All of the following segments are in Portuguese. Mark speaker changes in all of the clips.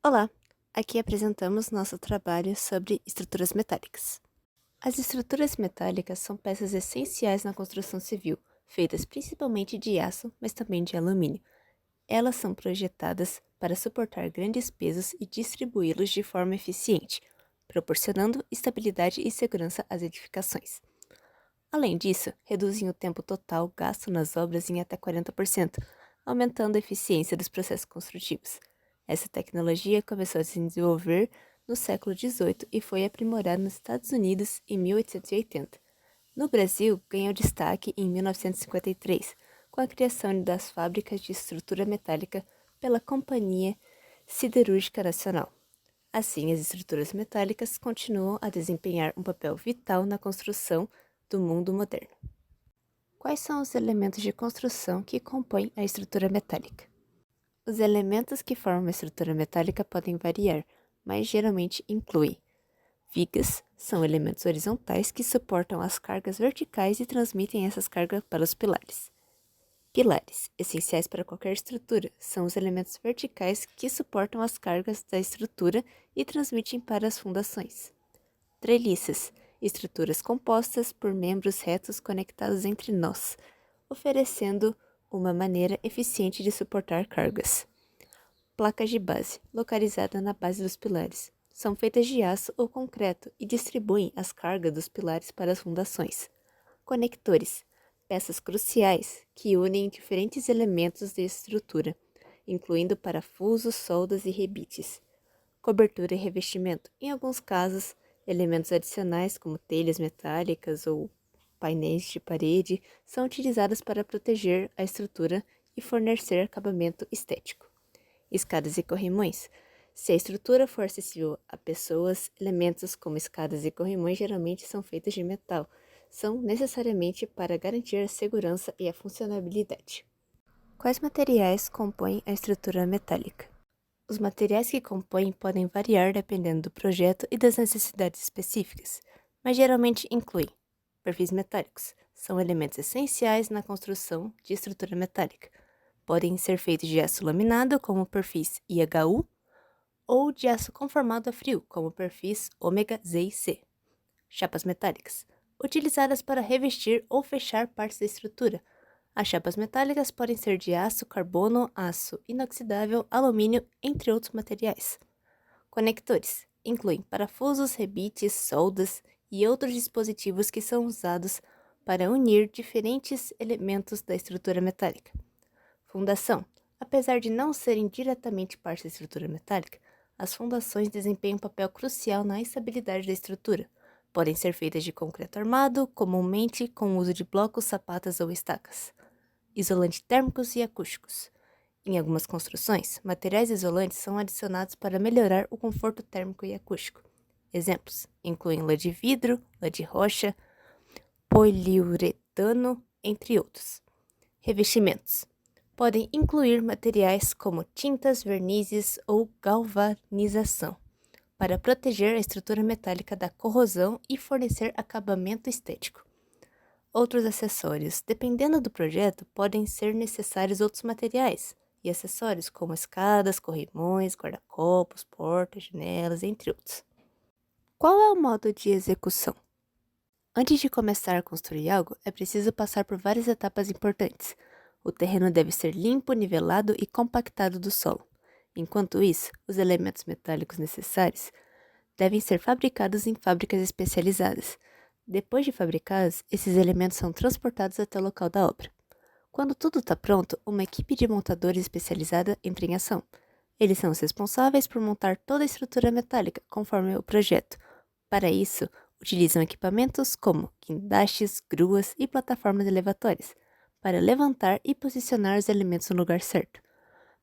Speaker 1: Olá! Aqui apresentamos nosso trabalho sobre estruturas metálicas. As estruturas metálicas são peças essenciais na construção civil, feitas principalmente de aço, mas também de alumínio. Elas são projetadas para suportar grandes pesos e distribuí-los de forma eficiente, proporcionando estabilidade e segurança às edificações. Além disso, reduzem o tempo total gasto nas obras em até 40%, aumentando a eficiência dos processos construtivos. Essa tecnologia começou a se desenvolver no século XVIII e foi aprimorada nos Estados Unidos em 1880. No Brasil, ganhou destaque em 1953, com a criação das fábricas de estrutura metálica pela Companhia Siderúrgica Nacional. Assim, as estruturas metálicas continuam a desempenhar um papel vital na construção do mundo moderno. Quais são os elementos de construção que compõem a estrutura metálica? Os elementos que formam a estrutura metálica podem variar, mas geralmente incluem vigas, são elementos horizontais que suportam as cargas verticais e transmitem essas cargas para os pilares. Pilares, essenciais para qualquer estrutura, são os elementos verticais que suportam as cargas da estrutura e transmitem para as fundações. Treliças, estruturas compostas por membros retos conectados entre nós, oferecendo uma maneira eficiente de suportar cargas. Placas de base, localizada na base dos pilares, são feitas de aço ou concreto e distribuem as cargas dos pilares para as fundações. Conectores, peças cruciais que unem diferentes elementos de estrutura, incluindo parafusos, soldas e rebites. Cobertura e revestimento, em alguns casos, elementos adicionais como telhas metálicas ou painéis de parede são utilizados para proteger a estrutura e fornecer acabamento estético. Escadas e corrimões. Se a estrutura for acessível a pessoas, elementos como escadas e corrimões geralmente são feitos de metal, são necessariamente para garantir a segurança e a funcionalidade. Quais materiais compõem a estrutura metálica? Os materiais que compõem podem variar dependendo do projeto e das necessidades específicas, mas geralmente incluem perfis metálicos. São elementos essenciais na construção de estrutura metálica. Podem ser feitos de aço laminado, como perfis IHU, ou de aço conformado a frio, como perfis ômega Z e C. Chapas metálicas, utilizadas para revestir ou fechar partes da estrutura. As chapas metálicas podem ser de aço, carbono, aço inoxidável, alumínio, entre outros materiais. Conectores incluem parafusos, rebites, soldas e outros dispositivos que são usados para unir diferentes elementos da estrutura metálica. Fundação. Apesar de não serem diretamente parte da estrutura metálica, as fundações desempenham um papel crucial na estabilidade da estrutura. Podem ser feitas de concreto armado, comumente com o uso de blocos, sapatas ou estacas. Isolantes térmicos e acústicos. Em algumas construções, materiais isolantes são adicionados para melhorar o conforto térmico e acústico. Exemplos incluem lã de vidro, lã de rocha, poliuretano, entre outros. Revestimentos. Podem incluir materiais como tintas, vernizes ou galvanização, para proteger a estrutura metálica da corrosão e fornecer acabamento estético. Outros acessórios. Dependendo do projeto, podem ser necessários outros materiais e acessórios como escadas, corrimões, guarda-corpos, portas, janelas, entre outros. Qual é o modo de execução? Antes de começar a construir algo, é preciso passar por várias etapas importantes. O terreno deve ser limpo, nivelado e compactado do solo. Enquanto isso, os elementos metálicos necessários devem ser fabricados em fábricas especializadas. Depois de fabricados, esses elementos são transportados até o local da obra. Quando tudo está pronto, uma equipe de montadores especializada entra em ação. Eles são os responsáveis por montar toda a estrutura metálica conforme o projeto. Para isso, utilizam equipamentos como guindastes, gruas e plataformas elevatórias para levantar e posicionar os elementos no lugar certo.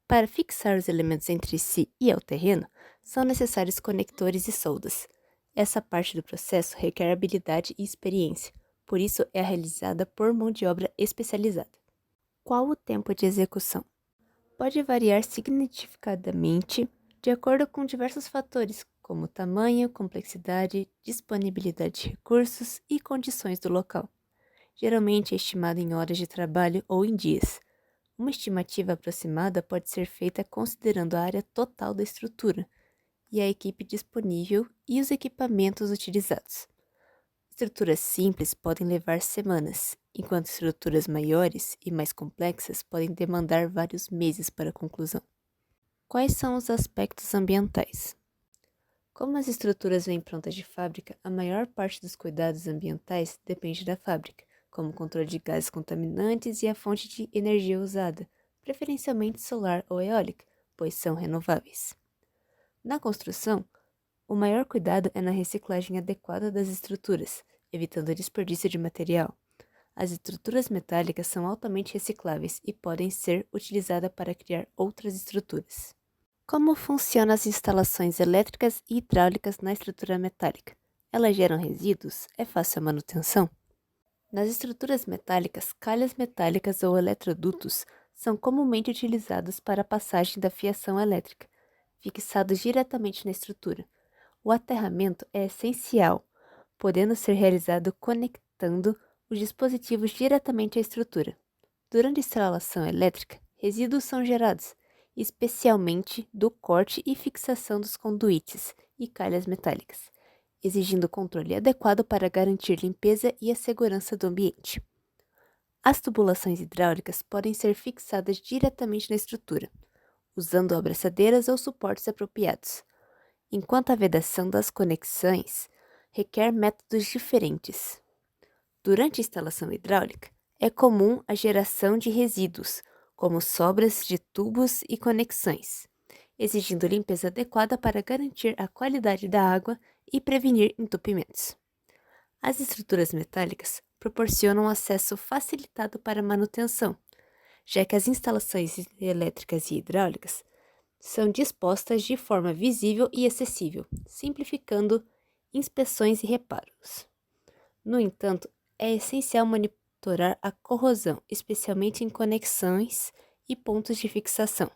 Speaker 1: Para fixar os elementos entre si e ao terreno, são necessários conectores e soldas. Essa parte do processo requer habilidade e experiência, por isso é realizada por mão de obra especializada. Qual o tempo de execução? Pode variar significativamente de acordo com diversos fatores, como tamanho, complexidade, disponibilidade de recursos e condições do local. Geralmente é estimado em horas de trabalho ou em dias. Uma estimativa aproximada pode ser feita considerando a área total da estrutura e a equipe disponível e os equipamentos utilizados. Estruturas simples podem levar semanas, enquanto estruturas maiores e mais complexas podem demandar vários meses para a conclusão. Quais são os aspectos ambientais? Como as estruturas vêm prontas de fábrica, a maior parte dos cuidados ambientais depende da fábrica, como o controle de gases contaminantes e a fonte de energia usada, preferencialmente solar ou eólica, pois são renováveis. Na construção, o maior cuidado é na reciclagem adequada das estruturas, evitando o desperdício de material. As estruturas metálicas são altamente recicláveis e podem ser utilizadas para criar outras estruturas. Como funcionam as instalações elétricas e hidráulicas na estrutura metálica? Elas geram resíduos? É fácil a manutenção? Nas estruturas metálicas, calhas metálicas ou eletrodutos são comumente utilizados para a passagem da fiação elétrica, fixados diretamente na estrutura. O aterramento é essencial, podendo ser realizado conectando os dispositivos diretamente à estrutura. Durante a instalação elétrica, resíduos são gerados, especialmente do corte e fixação dos conduítes e calhas metálicas, exigindo controle adequado para garantir limpeza e a segurança do ambiente. As tubulações hidráulicas podem ser fixadas diretamente na estrutura, usando abraçadeiras ou suportes apropriados, enquanto a vedação das conexões requer métodos diferentes. Durante a instalação hidráulica, é comum a geração de resíduos, como sobras de tubos e conexões, exigindo limpeza adequada para garantir a qualidade da água e prevenir entupimentos. As estruturas metálicas proporcionam acesso facilitado para manutenção, já que as instalações elétricas e hidráulicas são dispostas de forma visível e acessível, simplificando inspeções e reparos. No entanto, é essencial monitorar a corrosão, especialmente em conexões e pontos de fixação.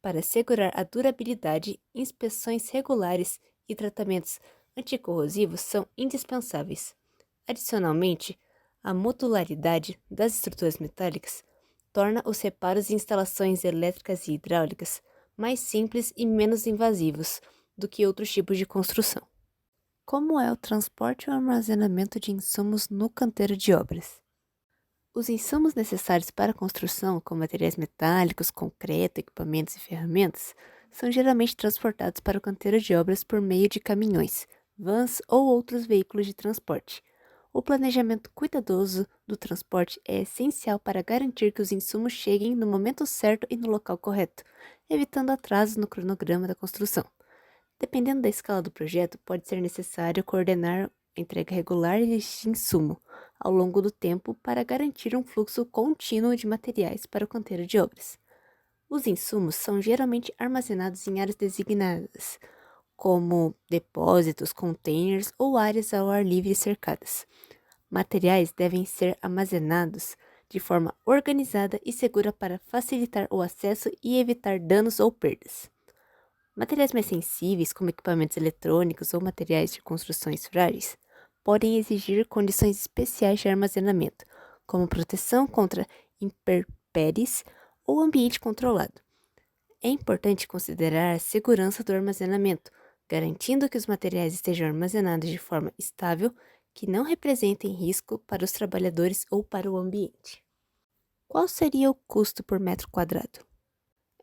Speaker 1: Para assegurar a durabilidade, inspeções regulares e tratamentos anticorrosivos são indispensáveis. Adicionalmente, a modularidade das estruturas metálicas torna os reparos em instalações elétricas e hidráulicas mais simples e menos invasivos do que outros tipos de construção. Como é o transporte e o armazenamento de insumos no canteiro de obras? Os insumos necessários para a construção, como materiais metálicos, concreto, equipamentos e ferramentas, são geralmente transportados para o canteiro de obras por meio de caminhões, vans ou outros veículos de transporte. O planejamento cuidadoso do transporte é essencial para garantir que os insumos cheguem no momento certo e no local correto, evitando atrasos no cronograma da construção. Dependendo da escala do projeto, pode ser necessário coordenar a entrega regular de insumo ao longo do tempo para garantir um fluxo contínuo de materiais para o canteiro de obras. Os insumos são geralmente armazenados em áreas designadas, como depósitos, containers ou áreas ao ar livre cercadas. Materiais devem ser armazenados de forma organizada e segura para facilitar o acesso e evitar danos ou perdas. Materiais mais sensíveis, como equipamentos eletrônicos ou materiais de construções frágeis, podem exigir condições especiais de armazenamento, como proteção contra intempéries ou ambiente controlado. É importante considerar a segurança do armazenamento, garantindo que os materiais estejam armazenados de forma estável, que não representem risco para os trabalhadores ou para o ambiente. Qual seria o custo por metro quadrado?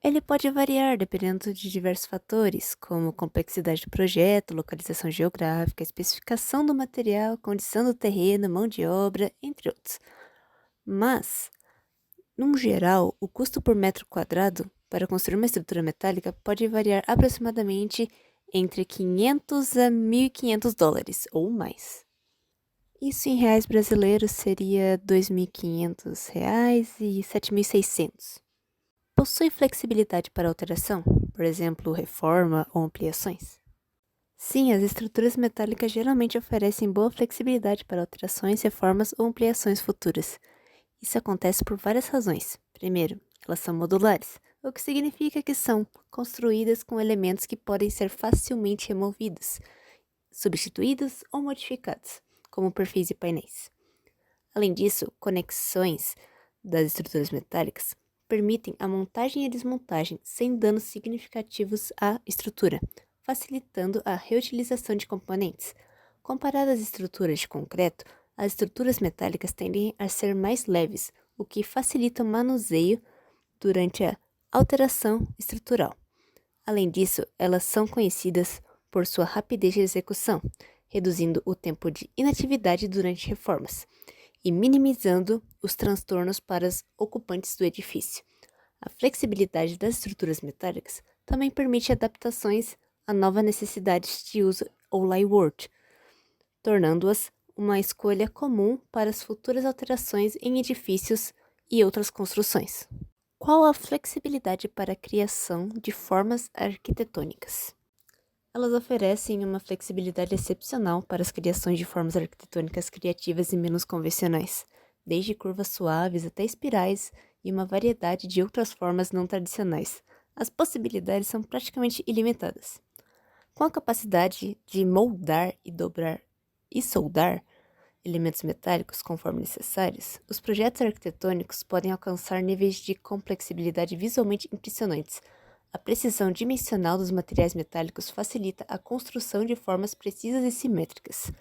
Speaker 1: Ele pode variar dependendo de diversos fatores, como complexidade do projeto, localização geográfica, especificação do material, condição do terreno, mão de obra, entre outros. Mas, num geral, o custo por metro quadrado para construir uma estrutura metálica pode variar aproximadamente entre 500 a 1.500 dólares ou mais. Isso em reais brasileiros seria R$ 2.500 e 7.600. Possui flexibilidade para alteração, por exemplo, reforma ou ampliações? Sim, as estruturas metálicas geralmente oferecem boa flexibilidade para alterações, reformas ou ampliações futuras. Isso acontece por várias razões. Primeiro, elas são modulares, o que significa que são construídas com elementos que podem ser facilmente removidos, substituídos ou modificados, como perfis e painéis. Além disso, conexões das estruturas metálicas permitem a montagem e a desmontagem sem danos significativos à estrutura, facilitando a reutilização de componentes. Comparado às estruturas de concreto, as estruturas metálicas tendem a ser mais leves, o que facilita o manuseio durante a alteração estrutural. Além disso, elas são conhecidas por sua rapidez de execução, reduzindo o tempo de inatividade durante reformas e minimizando os transtornos para os ocupantes do edifício. A flexibilidade das estruturas metálicas também permite adaptações a novas necessidades de uso ou layout, tornando-as uma escolha comum para as futuras alterações em edifícios e outras construções. Qual a flexibilidade para a criação de formas arquitetônicas? Elas oferecem uma flexibilidade excepcional para as criações de formas arquitetônicas criativas e menos convencionais, desde curvas suaves até espirais e uma variedade de outras formas não tradicionais. As possibilidades são praticamente ilimitadas. Com a capacidade de moldar e dobrar e soldar elementos metálicos conforme necessários, os projetos arquitetônicos podem alcançar níveis de complexibilidade visualmente impressionantes. A precisão dimensional dos materiais metálicos facilita a construção de formas precisas e simétricas,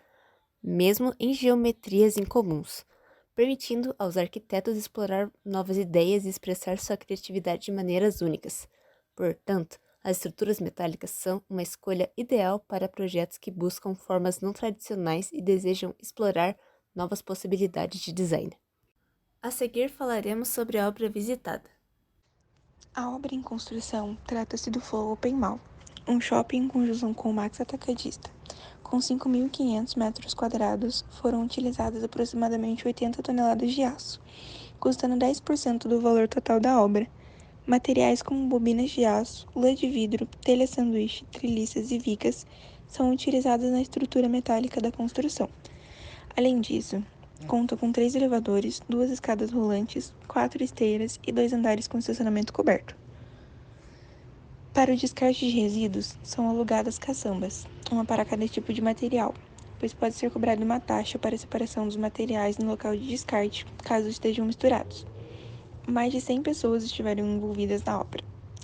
Speaker 1: mesmo em geometrias incomuns, permitindo aos arquitetos explorar novas ideias e expressar sua criatividade de maneiras únicas. Portanto, as estruturas metálicas são uma escolha ideal para projetos que buscam formas não tradicionais e desejam explorar novas possibilidades de design. A seguir falaremos sobre a obra visitada.
Speaker 2: A obra em construção trata-se do Flow Open Mall, um shopping em conjunção com o Max Atacadista. Com 5.500 metros quadrados, foram utilizadas aproximadamente 80 toneladas de aço, custando 10% do valor total da obra. Materiais como bobinas de aço, lã de vidro, telha sanduíche, treliças e vigas são utilizados na estrutura metálica da construção. Além disso, conta com 3 elevadores, 2 escadas rolantes, 4 esteiras e 2 andares com estacionamento coberto. Para o descarte de resíduos, são alugadas caçambas, uma para cada tipo de material, pois pode ser cobrada uma taxa para a separação dos materiais no local de descarte, caso estejam misturados. Mais de 100 pessoas estiveram envolvidas na obra.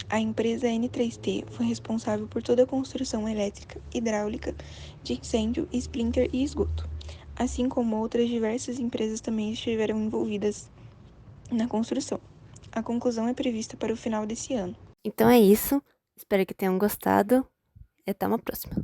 Speaker 2: A empresa N3T foi responsável por toda a construção elétrica, hidráulica, de incêndio, splinter e esgoto, assim como outras diversas empresas também estiveram envolvidas na construção. A conclusão é prevista para o final desse ano.
Speaker 1: Então é isso, espero que tenham gostado e até uma próxima.